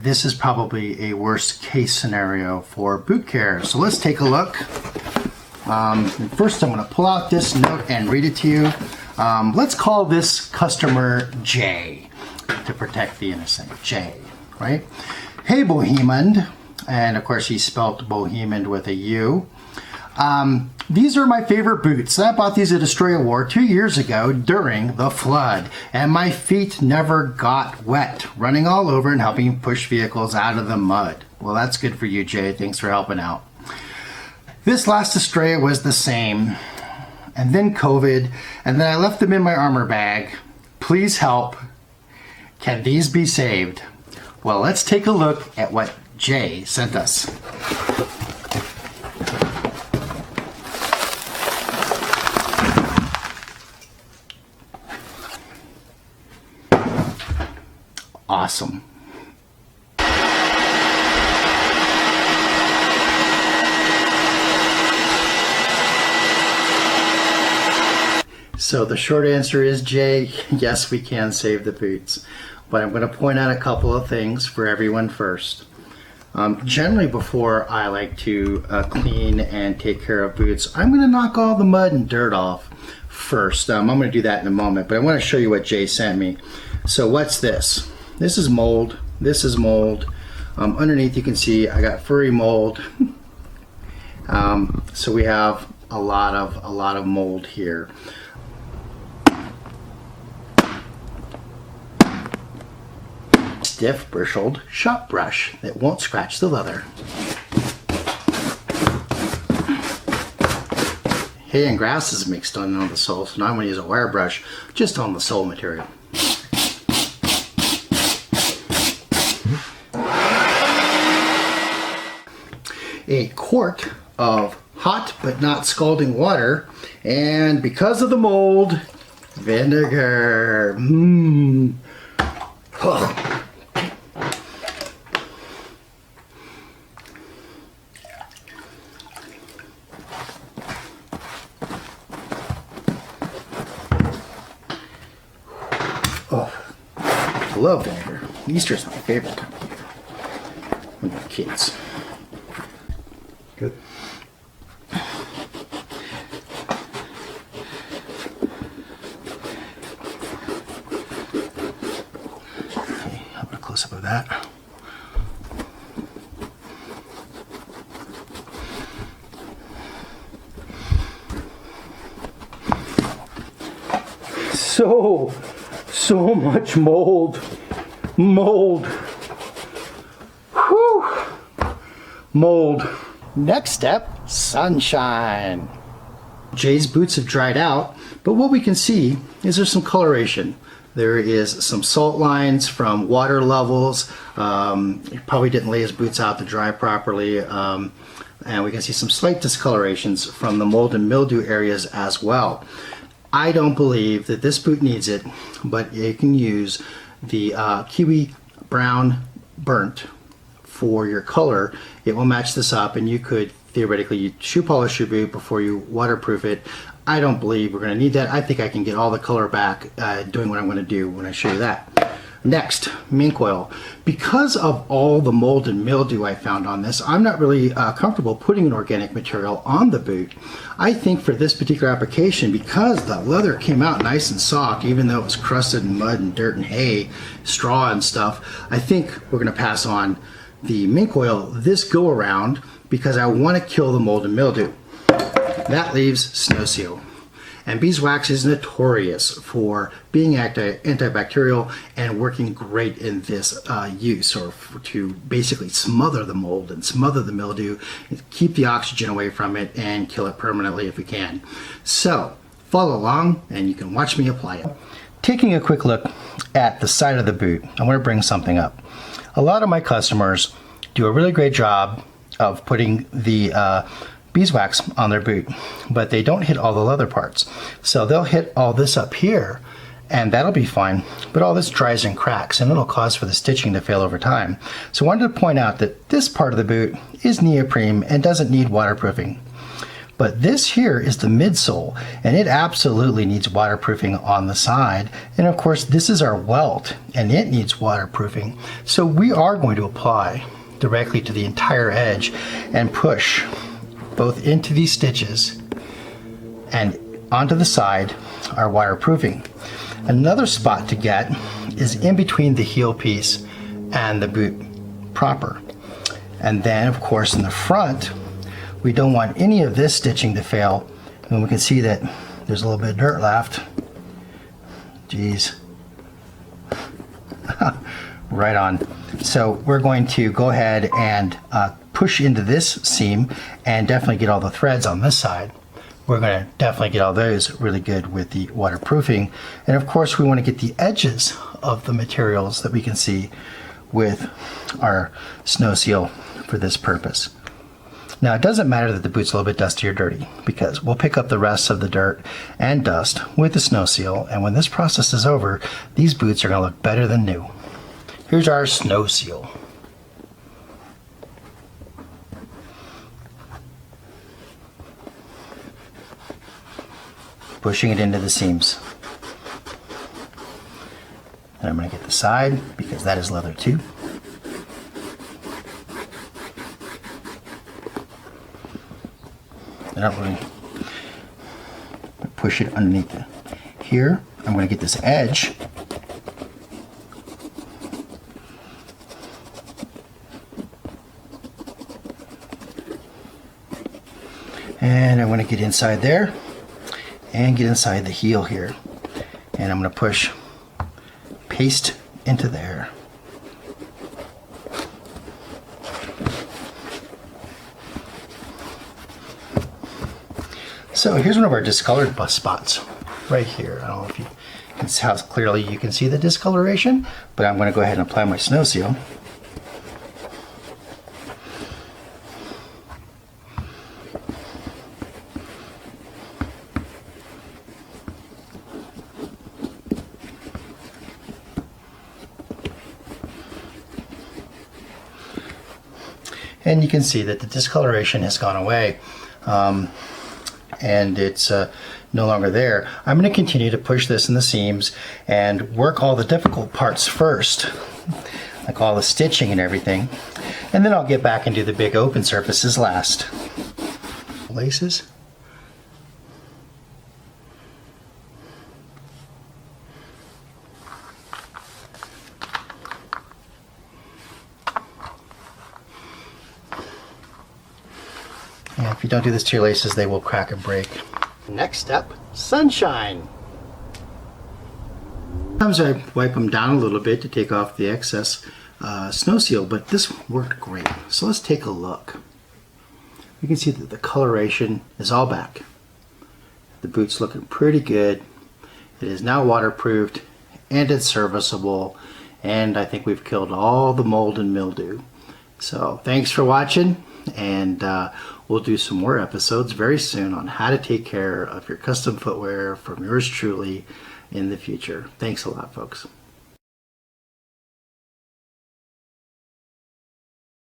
This is probably a worst case scenario for boot care. So let's take a look. First I'm going to pull out this note and read it to you. Let's call this customer J to protect the innocent. J, right? Hey Bohemond, and of course he spelled Bohemond with a U. These are my favorite boots. I bought these at Australia War 2 years ago during the flood, and my feet never got wet, running all over and helping push vehicles out of the mud. Well, that's good for you, Jay. Thanks for helping out. This last Australia was the same, and then COVID, and then I left them in my armor bag. Please help. Can these be saved? Well, let's take a look at what Jay sent us. Awesome. So the short answer is, Jay, yes, we can save the boots. But I'm going to point out a couple of things for everyone first. Generally, before I like to clean and take care of boots, I'm going to knock all the mud and dirt off first. I'm going to do that in a moment, but I want to show you what Jay sent me. So what's this? This is mold. This is mold. Underneath you can see I got furry mold. So we have a lot of mold here. Stiff bristled shop brush that won't scratch the leather. Hay and grass is mixed on the sole, so now I'm going to use a wire brush just on the sole material. A quart of hot but not scalding water, and because of the mold, vinegar. Oh. Oh, I love vinegar. Easter's my favorite time of year when we're kids. Good. Okay, how about a close-up of that? So much mold. Mold. Whew. Mold. Next step, sunshine. Jay's boots have dried out, but what we can see is there's some coloration. There is some salt lines from water levels. He probably didn't lay his boots out to dry properly. And we can see some slight discolorations from the mold and mildew areas as well. I don't believe that this boot needs it, but you can use the kiwi brown burnt for your color. It will match this up, and you could theoretically shoe polish your boot before you waterproof it. I don't believe we're going to need that. I think I can get all the color back doing what I'm going to do when I show you that. Next, mink oil. Because of all the mold and mildew I found on this, I'm not really comfortable putting an organic material on the boot. I think for this particular application, because the leather came out nice and soft, even though it was crusted in mud and dirt and hay, straw and stuff, I think we're going to pass on the mink oil this go around because I want to kill the mold and mildew. That leaves Sno-Seal. And beeswax is notorious for being antibacterial and working great in this use, or to basically smother the mold and smother the mildew, keep the oxygen away from it, and kill it permanently if we can. So follow along and you can watch me apply it. Taking a quick look at the side of the boot, I want to bring something up. A lot of my customers do a really great job of putting the beeswax on their boot, but they don't hit all the leather parts. So they'll hit all this up here and that'll be fine, but all this dries and cracks and it'll cause for the stitching to fail over time. So I wanted to point out that this part of the boot is neoprene and doesn't need waterproofing. But this here is the midsole, and it absolutely needs waterproofing on the side. And of course, this is our welt, and it needs waterproofing. So we are going to apply directly to the entire edge and push both into these stitches and onto the side our waterproofing. Another spot to get is in between the heel piece and the boot proper. And then of course in the front, we don't want any of this stitching to fail. And we can see that there's a little bit of dirt left. Geez. Right on. So we're going to go ahead and push into this seam and definitely get all the threads on this side. We're going to definitely get all those really good with the waterproofing. And of course we want to get the edges of the materials that we can see with our Sno-Seal for this purpose. Now it doesn't matter that the boot's a little bit dusty or dirty, because we'll pick up the rest of the dirt and dust with the Sno-Seal, and when this process is over, these boots are going to look better than new. Here's our Sno-Seal. Pushing it into the seams. And I'm going to get the side because that is leather too. And I'm going to push it underneath here. I'm going to get this edge. And I want to get inside there and get inside the heel here. And I'm going to push paste into there. So here's one of our discolored bust spots right here. I don't know if you can see how clearly you can see the discoloration, but I'm going to go ahead and apply my Sno-Seal. And you can see that the discoloration has gone away. And it's no longer there. I'm going to continue to push this in the seams and work all the difficult parts first, like all the stitching and everything, and then I'll get back and do the big open surfaces last. Laces. And if you don't do this to your laces, they will crack and break. Next step, sunshine. Sometimes I wipe them down a little bit to take off the excess Sno-Seal, but this worked great. So let's take a look. You can see that the coloration is all back. The boot's looking pretty good. It is now waterproofed and it's serviceable, and I think we've killed all the mold and mildew. So thanks for watching, and we'll do some more episodes very soon on how to take care of your custom footwear from yours truly in the future. Thanks a lot, folks.